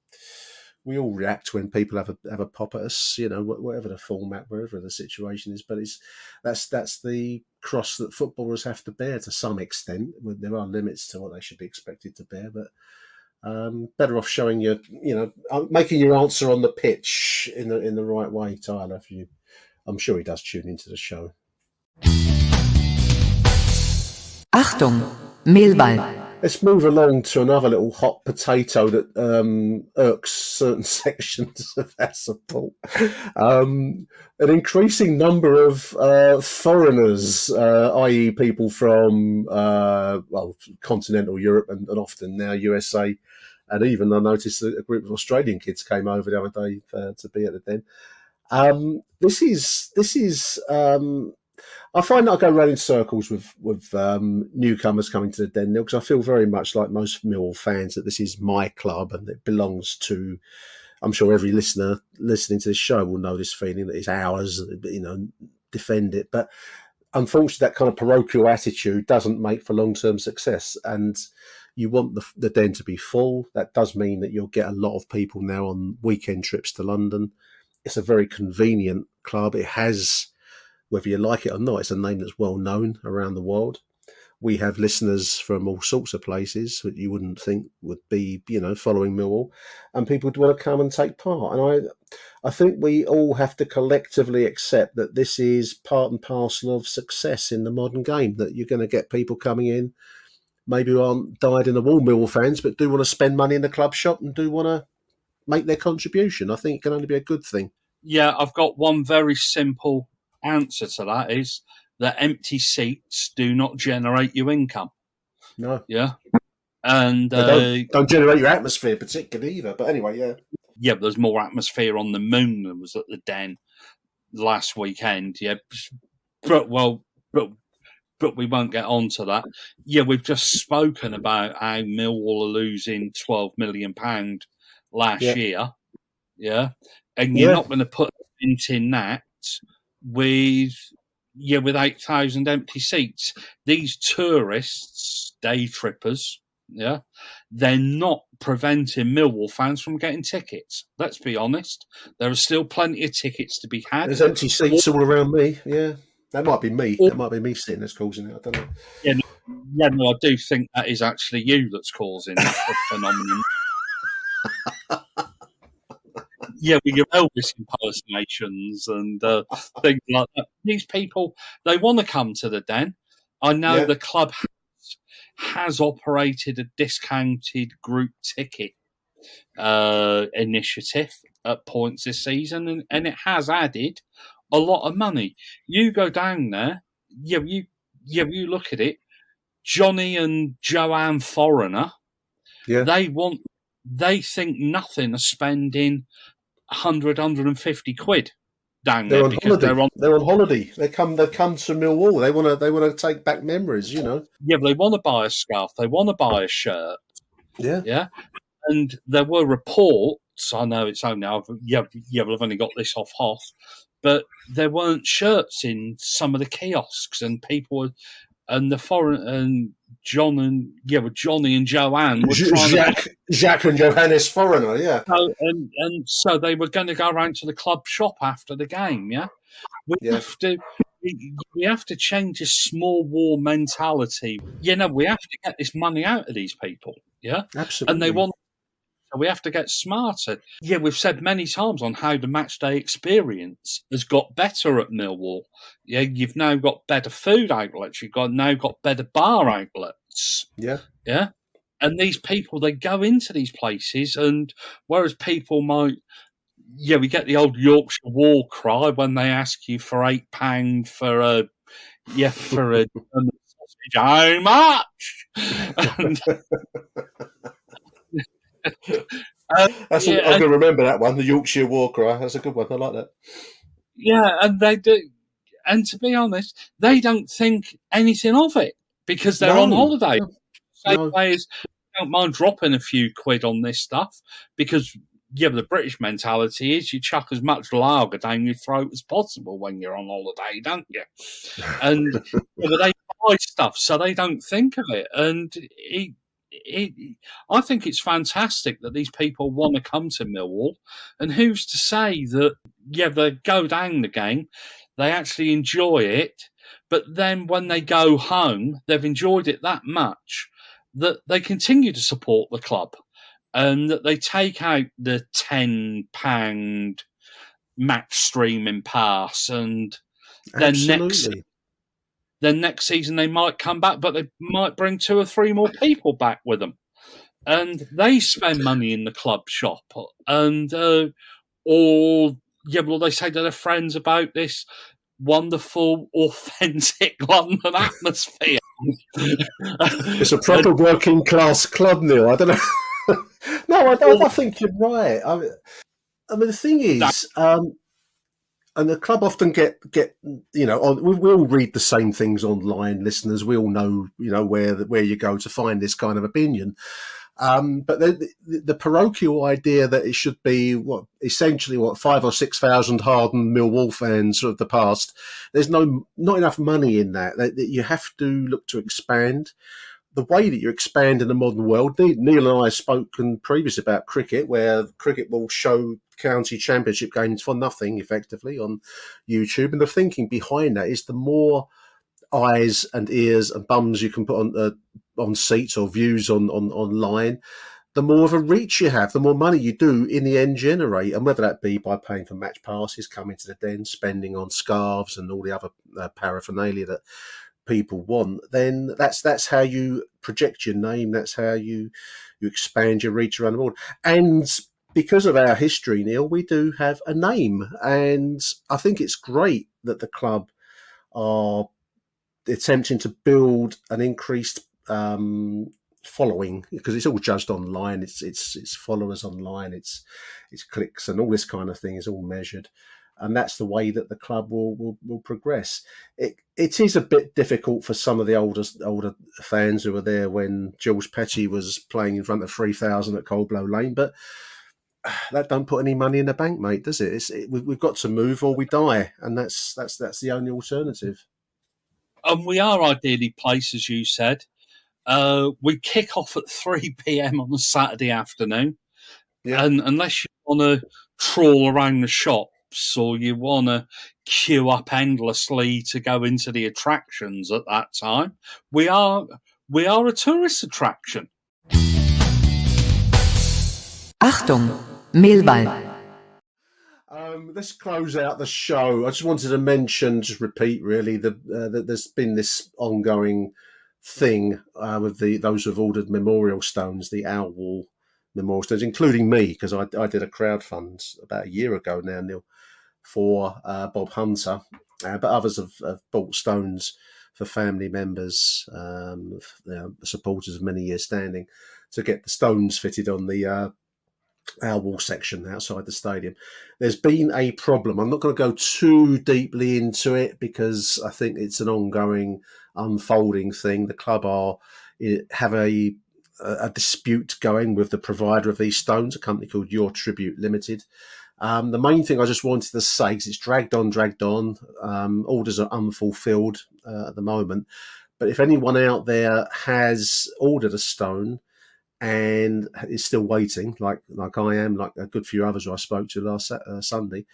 we all react when people have a pop at us, whatever the format, wherever the situation is. But that's the cross that footballers have to bear to some extent. There are limits to what they should be expected to bear, but better off showing making your answer on the pitch in the right way, Tyler. I'm sure he does tune into the show. Achtung, Millwall. Let's move along to another little hot potato that irks certain sections of our support. An increasing number of foreigners, i.e. people from continental Europe and often now USA, and even I noticed that a group of Australian kids came over the other day to be at the Den. This is I find that I go around in circles with newcomers coming to the Den, because I feel very much like most Millwall fans that this is my club and it belongs to. I'm sure every listener listening to this show will know this feeling that it's ours. Defend it, but unfortunately, that kind of parochial attitude doesn't make for long-term success. And you want the Den to be full. That does mean that you'll get a lot of people now on weekend trips to London. It's a very convenient club. It has, whether you like it or not, it's a name that's well known around the world. We have listeners from all sorts of places that you wouldn't think would be, following Millwall, and people would want to come and take part. And I think we all have to collectively accept that this is part and parcel of success in the modern game, that you're going to get people coming in, maybe who aren't dyed-in-the-wool Millwall fans, but do want to spend money in the club shop and do want to make their contribution. I think it can only be a good thing. Yeah, I've got one very simple answer to that, is that empty seats do not generate you income. No. Yeah. And don't generate your atmosphere particularly either. But anyway, yeah. Yeah, there's more atmosphere on the Moon than was at the Den last weekend. Yeah. But we won't get on to that. Yeah, we've just spoken about how Millwall are losing £12 million last year. Yeah. And you're not going to put a dent in that with 8,000 empty seats. These tourists, day trippers, they're not preventing Millwall fans from getting tickets. Let's be honest. There are still plenty of tickets to be had. There's empty seats all around me, yeah. That might be me. That might be me sitting that's causing it. I don't know. Yeah, no, I do think that is actually you that's causing the phenomenon. Yeah, with your Elvis impersonations and things like that. These people, they want to come to the Den. I know the club has operated a discounted group ticket initiative at points this season, and it has added a lot of money. You go down there, you look at it. Johnny and Joanne Foreigner, they think nothing of spending 150 quid down there because they're on holiday. They come to Millwall. They want to take back memories, Yeah, but they want to buy a scarf. They want to buy a shirt. Yeah. And there were reports. I know it's only I've only got this off Hoff, but there weren't shirts in some of the kiosks, and people were. And the foreign and Johnny and Joanne were trying Jacques and Johannes Foreigner, yeah. So they were going to go around to the club shop after the game, yeah. We have to change this small war mentality. We have to get this money out of these people, yeah. Absolutely. And we have to get smarter. Yeah, we've said many times on how the match day experience has got better at Millwall. Yeah, you've now got better food outlets. You've now got better bar outlets. Yeah. Yeah. And these people, they go into these places, and whereas people might, we get the old Yorkshire war cry when they ask you for £8 for a sausage. How much? I'm going to remember that one, the Yorkshire war cry. That's a good one. I like that. Yeah, and they do. And to be honest, they don't think anything of it. because they're on holiday. No. Same way as don't mind dropping a few quid on this stuff, because the British mentality is you chuck as much lager down your throat as possible when you're on holiday, don't you? And but they buy stuff, so they don't think of it. And I think it's fantastic that these people want to come to Millwall, and who's to say that they go down the game, they actually enjoy it, but then when they go home, they've enjoyed it that much that they continue to support the club, and that they take out the £10 match streaming pass, and then next season they might come back, but they might bring 2 or 3 more people back with them, and they spend money in the club shop, and they say to their friends about this wonderful, authentic London atmosphere. It's a proper working class club, Neil. I don't know. No, I think you're right. I mean, the thing is, and the club often get we all read the same things online, listeners. We all know, where you go to find this kind of opinion. But the parochial idea that it should be essentially 5,000 or 6,000 hardened Millwall fans of the past. There's not enough money in that. You have to look to expand. The way that you expand in the modern world, Neil and I have spoken previously about cricket, where cricket will show county championship games for nothing, effectively, on YouTube. And the thinking behind that is the more eyes and ears and bums you can put on seats or views online, the more of a reach you have, the more money you do in the end generate. And whether that be by paying for match passes, coming to the Den, spending on scarves and all the other paraphernalia that people want, then that's how you project your name. That's how you expand your reach around the world. And because of our history, Neil, we do have a name. And I think it's great that the club are attempting to build an increased following, because it's all judged online. It's followers online, it's clicks, and all this kind of thing is all measured, and that's the way that the club will progress. It is a bit difficult for some of the older fans who were there when Jules Petty was playing in front of 3,000 at Coldblow Lane, but that don't put any money in the bank, mate, does it? We've got to move or we die, and that's the only alternative. And we are ideally placed, as you said. We kick off at 3 p.m. on a Saturday afternoon. Yeah. And unless you want to trawl around the shops or you want to queue up endlessly to go into the attractions at that time, we are a tourist attraction. Achtung, Millwall. Let's close out the show. I just wanted to mention, just repeat really, that there's been this ongoing thing with those who've ordered memorial stones, the Owl Wall memorial stones, including me, because I did a crowdfund about a year ago now, Neil, for Bob Hunter, but others have bought stones for family members, supporters of many years standing, to get the stones fitted on the our wall section outside the stadium. There's been a problem. I'm not going to go too deeply into it because I think it's an ongoing, unfolding thing. The club have a dispute going with the provider of these stones, a company called Your Tribute Limited. The main thing I just wanted to say, because it's dragged on. Orders are unfulfilled at the moment. But if anyone out there has ordered a stone and is still waiting, like I am, like a good few others who I spoke to last Sunday,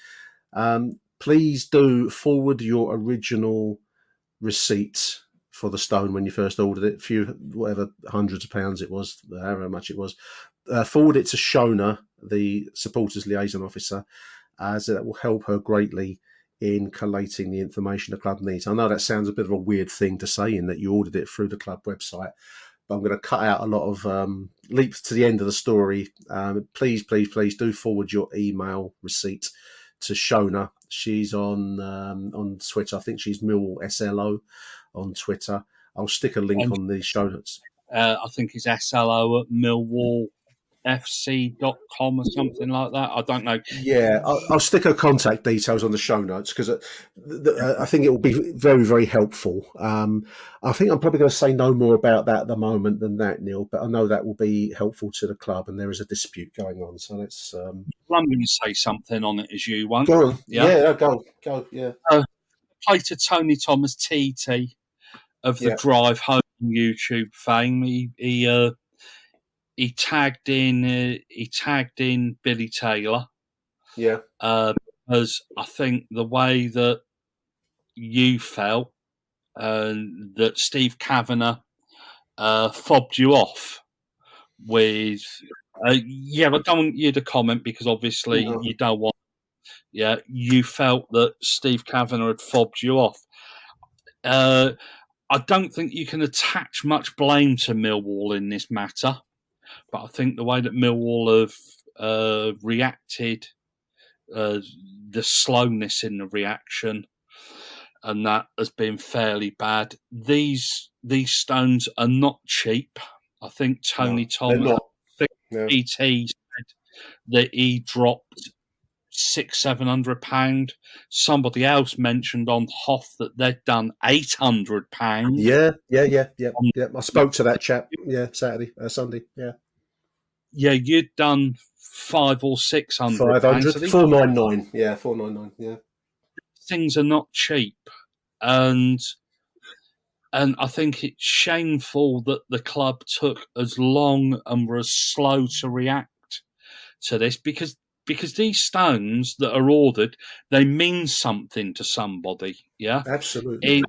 please do forward your original receipt for the stone when you first ordered it, whatever hundreds of pounds it was, however much it was. Forward it to Shona, the supporters liaison officer, as that will help her greatly in collating the information the club needs. I know that sounds a bit of a weird thing to say, in that you ordered it through the club website, but I'm going to cut out a lot of leaps to the end of the story. Please do forward your email receipt to Shona. She's on Twitter. I think she's Millwall SLO on Twitter. I'll stick a link on the show notes. I think it's SLO at Millwall fc.com or something like that. I don't know. Yeah, I'll stick her contact details on the show notes because I think it will be very, very helpful. I think I'm probably going to say no more about that at the moment than that, Neil, but I know that will be helpful to the club and there is a dispute going on. So let's... I'm going to say something on it as you want. Go on. Yeah, go, yeah. Play to Tony Thomas TT of the Drive Home YouTube fame. He tagged in Billy Taylor. Yeah. Because I think the way that you felt that Steve Kavanagh fobbed you off with I don't want you to comment because obviously you don't want. Yeah, you felt that Steve Kavanagh had fobbed you off. I don't think you can attach much blame to Millwall in this matter. But I think the way that Millwall have reacted, the slowness in the reaction, and that has been fairly bad. These stones are not cheap. I think Tony Thomas, ET said that he dropped £600-700. Somebody else mentioned on Hoff that they'd done £800. Yeah. I spoke to that chap. Yeah, Sunday. Yeah, you'd done 500 or 600. 500, 499. Yeah, 499. Yeah, things are not cheap, and I think it's shameful that the club took as long and were as slow to react to this because these stones that are ordered, they mean something to somebody. Yeah, absolutely.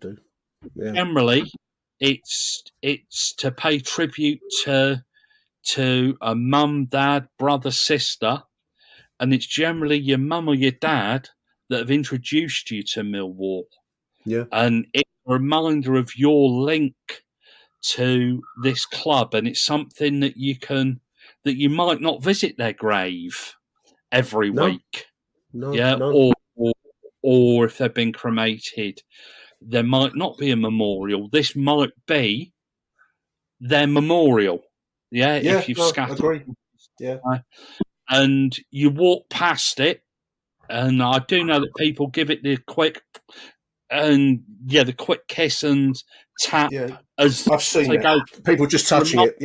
Generally, it's to pay tribute to a mum, dad, brother, sister, and it's generally your mum or your dad that have introduced you to Millwall. Yeah. And it's a reminder of your link to this club, and it's something that you might not visit their grave every week. No. Or if they've been cremated, there might not be a memorial. This might be their memorial. Yeah, if you've scattered. Agree. Yeah. And you walk past it, and I do know that people give it the quick kiss and tap. Yeah. As I've seen they go. People just touching it.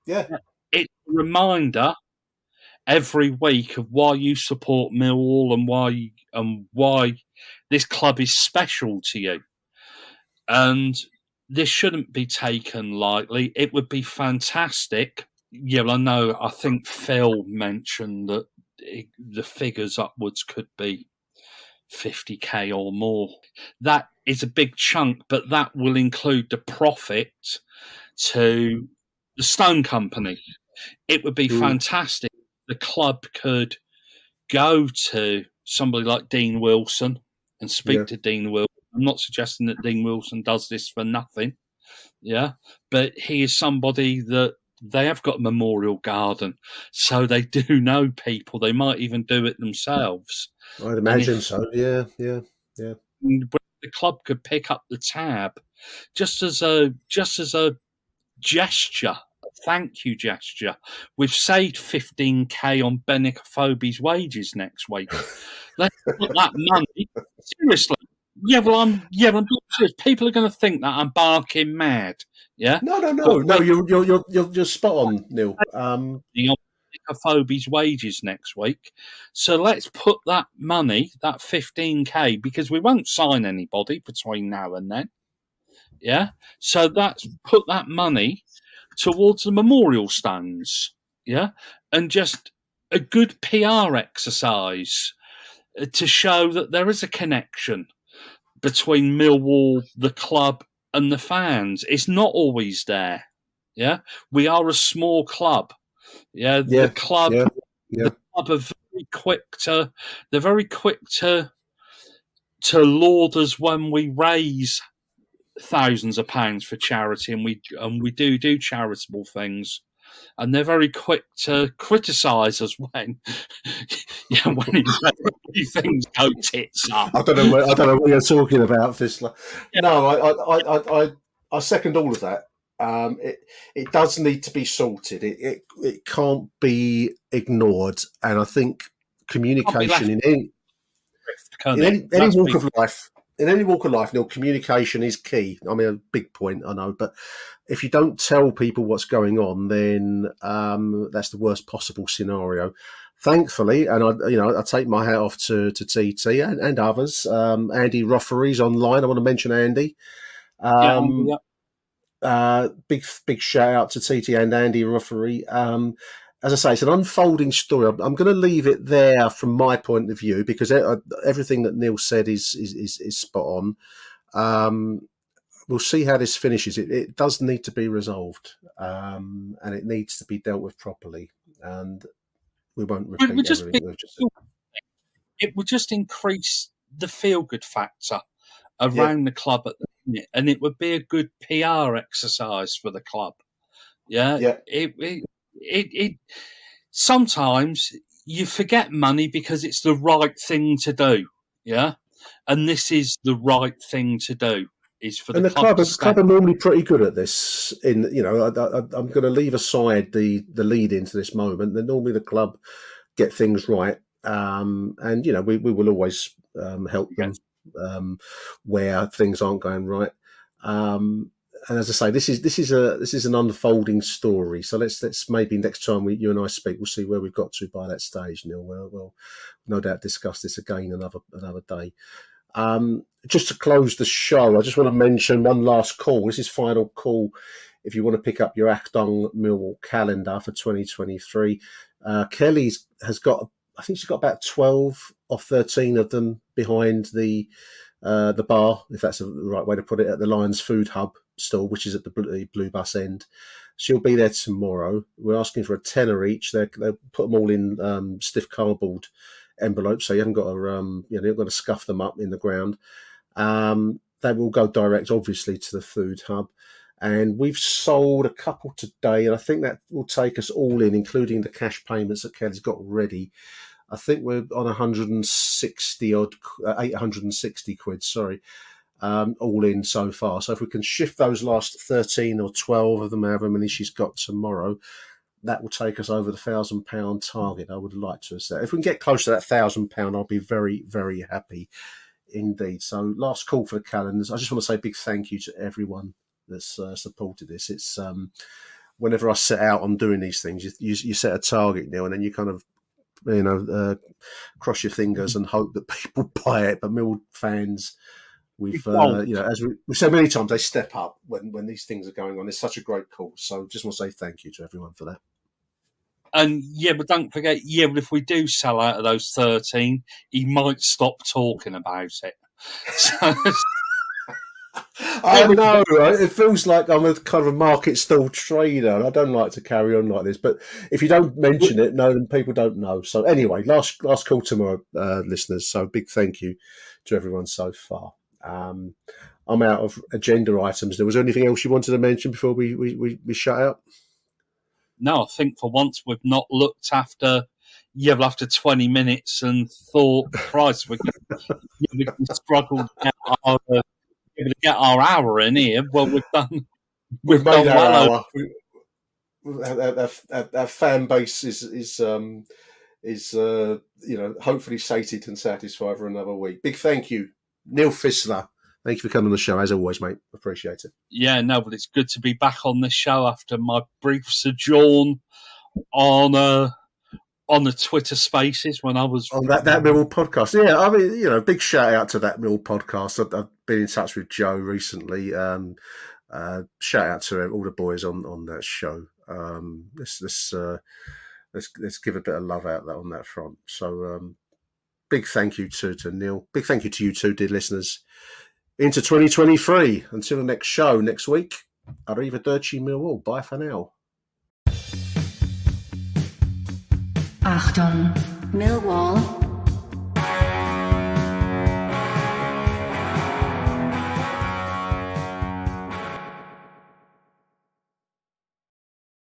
Yeah. It's a reminder every week of why you support Millwall and why this club is special to you. And this shouldn't be taken lightly. It would be fantastic. Yeah, well, I know. I think Phil mentioned that the figures upwards could be 50k or more. That is a big chunk, but that will include the profit to the Stone Company. It would be fantastic. The club could go to somebody like Dean Wilson and speak to Dean Wilson. I'm not suggesting that Dean Wilson does this for nothing, but he is somebody that they have got a memorial garden, so they do know people. They might even do it themselves. I'd imagine so. Yeah. The club could pick up the tab, just as a gesture. Thank you gesture. We've saved 15k on Benicophobe's wages next week. Let's put that money seriously. I'm serious. People are going to think that I'm barking mad. Yeah. No. You're spot on, Neil. Benicophobe's wages next week. So let's put that money, that 15k, because we won't sign anybody between now and then. Yeah. So that's put that money towards the memorial stones, and just a good PR exercise to show that there is a connection between Millwall, the club, and the fans. It's not always there. We are a small club. The club are very quick to laud us when we raise thousands of pounds for charity, and we do charitable things, and they're very quick to criticise us when things go tits up. I don't know what you're talking about, Fissler. No, I second all of that. It does need to be sorted. It can't be ignored, and I think communication in any walk of life. In any walk of life, Neil, communication is key. I mean, a big point, I know, but if you don't tell people what's going on, then that's the worst possible scenario. Thankfully, and I take my hat off to TT and others. Andy Roffery's online. I want to mention Andy. Big shout out to TT and Andy Roffery. As I say, it's an unfolding story. I'm going to leave it there from my point of view because everything that Neil said is spot on. We'll see how this finishes. It does need to be resolved, and it needs to be dealt with properly. And we won't repeat everything we've just said. It would just increase the feel-good factor around the club at the minute, and it would be a good PR exercise for the club. Yeah. It sometimes you forget money because it's the right thing to do. Yeah. And this is the right thing to do. Is for the club are normally pretty good at this. I'm going to leave aside the lead into this moment. Then normally the club get things right, and we will always help them where things aren't going right. And as I say, this is an unfolding story. So let's maybe next time you and I speak, we'll see where we've got to by that stage. Neil, we'll no doubt discuss this again another day. Just to close the show, I just want to mention one last call. This is final call. If you want to pick up your AchtungMillwall calendar for 2023, Kelly has got, I think she's got about 12 or 13 of them behind the bar, if that's the right way to put it, at the Lions Food Hub store, which is at the Blue Bus end. She'll be there tomorrow. We're asking for a tenner each. They put them all in stiff cardboard envelopes, so you haven't got to you've got to scuff them up in the ground. They will go direct, obviously, to the Food Hub. And we've sold a couple today, and I think that will take us all in, including the cash payments that Kelly's got ready. I think we're on 860 quid, sorry, all in so far. So if we can shift those last 13 or 12 of them, however many she's got tomorrow, that will take us over the £1,000 target. I would like to have said. If we can get close to that £1,000, I'll be very, very happy indeed. So last call for the calendars. I just want to say a big thank you to everyone that's supported this. It's whenever I set out on doing these things, you set a target, Neil, and then you kind of cross your fingers and hope that people buy it. But Mill fans, we've as we've said many times, they step up when these things are going on. It's such a great cause. So just want to say thank you to everyone for that. And but don't forget, but if we do sell out of those 13, he might stop talking about it. So, I know, right? It feels like I'm a kind of a market stall trader, and I don't like to carry on like this. But if you don't mention it, then people don't know. So anyway, last call tomorrow, listeners. So big thank you to everyone so far. I'm out of agenda items. Was there anything else you wanted to mention before we shut out? No, I think for once we've not looked after 20 minutes and thought, Christ, we can struggle to get our hour in here. Well, we've done made well. Our fan base is hopefully sated and satisfied for another week. Big thank you, Neil Fissler. Thank you for coming on the show, as always, mate. Appreciate it. Yeah, no, but it's good to be back on this show after my brief sojourn on the Twitter Spaces when I was on that Millwall podcast. Yeah, I mean, big shout out to that Millwall podcast. I've been in touch with Joe recently. Shout out to all the boys on that show. Let's give a bit of love out on that front. So big thank you to Neil. Big thank you to you too, dear listeners. Into 2023. Until the next show next week. Arrivederci Millwall. Bye for now. Achtung, Millwall.